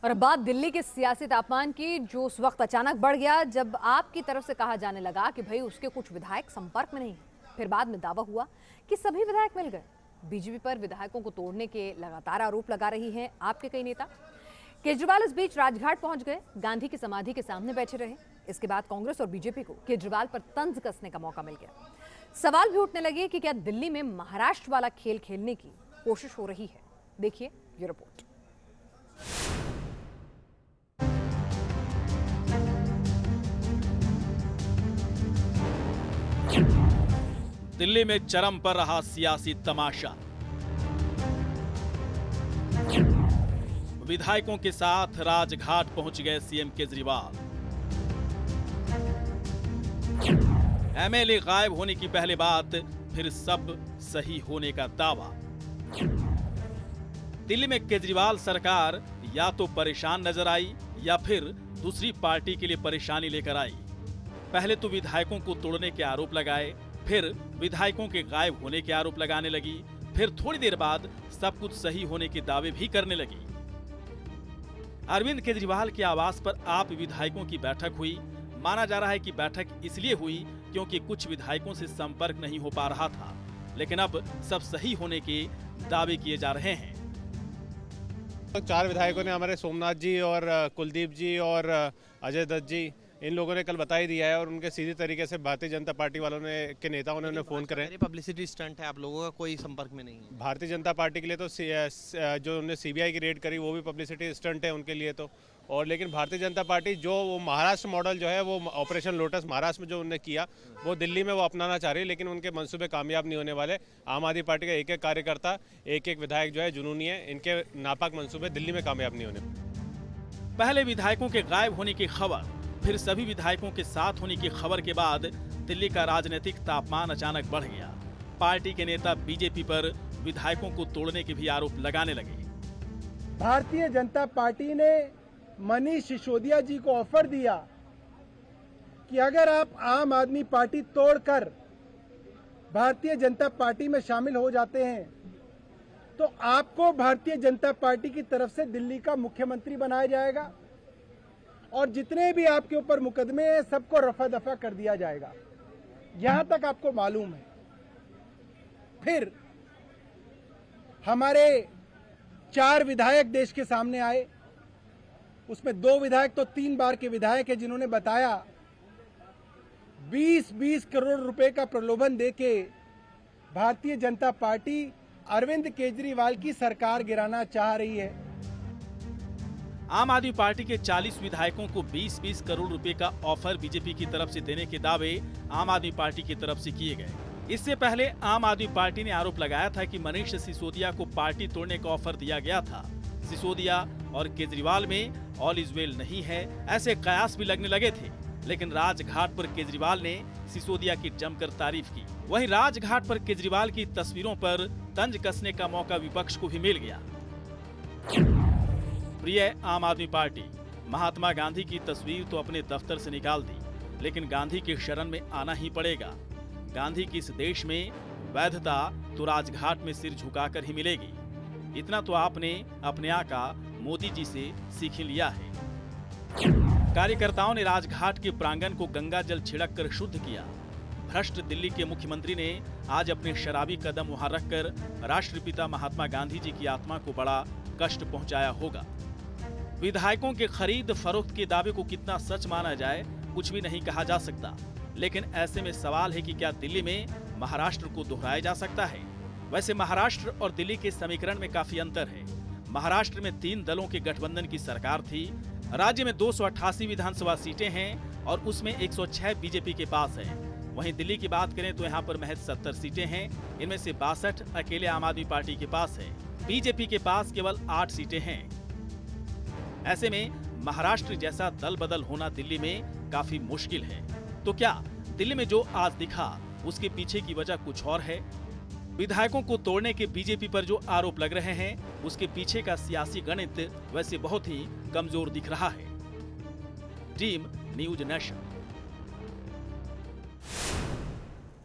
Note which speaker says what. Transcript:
Speaker 1: और अब बात दिल्ली के सियासी तापमान की, जो उस वक्त अचानक बढ़ गया जब आपकी तरफ से कहा जाने लगा कि भाई उसके कुछ विधायक संपर्क में नहीं हैं। फिर बाद में दावा हुआ कि सभी विधायक मिल गए। बीजेपी पर विधायकों को तोड़ने के लगातार आरोप लगा रही हैं आपके कई नेता। केजरीवाल इस बीच राजघाट पहुंच गए, गांधी की समाधि के सामने बैठे रहे। इसके बाद कांग्रेस और बीजेपी को केजरीवाल पर तंज कसने का मौका मिल गया। सवाल भी उठने लगे कि क्या दिल्ली में महाराष्ट्र वाला खेल खेलने की कोशिश हो रही है। देखिए ये रिपोर्ट।
Speaker 2: दिल्ली में चरम पर रहा सियासी तमाशा। विधायकों के साथ राजघाट पहुंच गए सीएम केजरीवाल। एमएलए गायब होने की पहले बात, फिर सब सही होने का दावा। दिल्ली में केजरीवाल सरकार या तो परेशान नजर आई या फिर दूसरी पार्टी के लिए परेशानी लेकर आई। पहले तो विधायकों को तोड़ने के आरोप लगाए, फिर विधायकों के गायब होने के आरोप लगाने लगी, फिर थोड़ी देर बाद सब कुछ सही होने के दावे भी करने लगी। अरविंद केजरीवाल के आवास पर आप विधायकों की बैठक हुई। माना जा रहा है कि बैठक इसलिए हुई क्योंकि कुछ विधायकों से संपर्क नहीं हो पा रहा था, लेकिन अब सब सही होने के दावे किए जा रहे हैं।
Speaker 3: तो 4 विधायकों ने, हमारे सोमनाथ जी और कुलदीप जी और अजय दत्त जी, इन लोगों ने कल बता ही दिया है और उनके सीधे तरीके से भारतीय जनता पार्टी वालों ने के नेताओं ने उन्हें फोन करे।
Speaker 4: पब्लिसिटी स्टंट है, आप लोगों का कोई संपर्क में नहीं है।
Speaker 3: भारतीय जनता पार्टी के लिए तो जो उन्होंने सीबीआई की रेड करी वो भी पब्लिसिटी स्टंट है उनके लिए तो। और लेकिन भारतीय जनता पार्टी जो वो महाराष्ट्र मॉडल जो है, वो ऑपरेशन लोटस महाराष्ट्र में जो उन्होंने किया, वो दिल्ली में वो अपनाना चाह रही है, लेकिन उनके मंसूबे कामयाब नहीं होने वाले। आम आदमी पार्टी का एक एक कार्यकर्ता, एक एक विधायक जो है जुनूनी है, इनके नापाक मंसूबे दिल्ली में कामयाब नहीं होने।
Speaker 2: पहले विधायकों के गायब होने की खबर, फिर सभी विधायकों के साथ होने की खबर के बाद दिल्ली का राजनीतिक तापमान अचानक बढ़ गया। पार्टी के नेता बीजेपी पर विधायकों को तोड़ने के भी आरोप लगाने लगे।
Speaker 5: भारतीय जनता पार्टी ने मनीष सिसोदिया जी को ऑफर दिया कि अगर आप आम आदमी पार्टी तोड़कर भारतीय जनता पार्टी में शामिल हो जाते हैं तो आपको भारतीय जनता पार्टी की तरफ से दिल्ली का मुख्यमंत्री बनाया जाएगा और जितने भी आपके ऊपर मुकदमे हैं सबको रफा दफा कर दिया जाएगा। यहां तक आपको मालूम है। फिर हमारे 4 विधायक देश के सामने आए, उसमें 2 विधायक तो 3 बार के विधायक हैं, जिन्होंने बताया 20-20 करोड़ रुपए का प्रलोभन देके भारतीय जनता पार्टी अरविंद केजरीवाल की सरकार गिराना चाह रही है।
Speaker 2: आम आदमी पार्टी के 40 विधायकों को 20-20 करोड़ रुपए का ऑफर बीजेपी की तरफ से देने के दावे आम आदमी पार्टी की तरफ से किए गए। इससे पहले आम आदमी पार्टी ने आरोप लगाया था कि मनीष सिसोदिया को पार्टी तोड़ने का ऑफर दिया गया था। सिसोदिया और केजरीवाल में ऑल इज वेल नहीं है, ऐसे कयास भी लगने लगे थे। लेकिन राजघाट पर केजरीवाल ने सिसोदिया की जमकर तारीफ की। वहीं राजघाट पर केजरीवाल की तस्वीरों पर तंज कसने का मौका विपक्ष को भी मिल गया। प्रिय आम आदमी पार्टी, महात्मा गांधी की तस्वीर तो अपने दफ्तर से निकाल दी, लेकिन गांधी के शरण में आना ही पड़ेगा। गांधी की इस देश में वैधता तो राजघाट में सिर झुकाकर ही मिलेगी। इतना तो आपने अपने आका मोदी जी से सीख ही लिया है। कार्यकर्ताओं ने राजघाट के प्रांगण को गंगा जल छिड़क कर शुद्ध किया। भ्रष्ट दिल्ली के मुख्यमंत्री ने आज अपने शराबी कदम वहां रखकर राष्ट्रपिता महात्मा गांधी जी की आत्मा को बड़ा कष्ट पहुंचाया होगा। विधायकों के खरीद फरोख्त के दावे को कितना सच माना जाए, कुछ भी नहीं कहा जा सकता। लेकिन ऐसे में सवाल है कि क्या दिल्ली में महाराष्ट्र को दोहराया जा सकता है? वैसे महाराष्ट्र और दिल्ली के समीकरण में काफी अंतर है। महाराष्ट्र में 3 दलों के गठबंधन की सरकार थी। राज्य में 288 विधानसभा सीटें हैं और उसमें 106 बीजेपी के पास है। वहीं दिल्ली की बात करें तो यहाँ पर महज 70 सीटें हैं। इनमें से 62 अकेले आम आदमी पार्टी के पास है। बीजेपी के पास केवल 8 सीटें हैं। ऐसे में महाराष्ट्र जैसा दल बदल होना दिल्ली में काफी मुश्किल है। तो क्या दिल्ली में जो आज दिखा उसके पीछे की वजह कुछ और है? विधायकों को तोड़ने के बीजेपी पर जो आरोप लग रहे हैं उसके पीछे का सियासी गणित वैसे बहुत ही कमजोर दिख रहा है। Team news nation.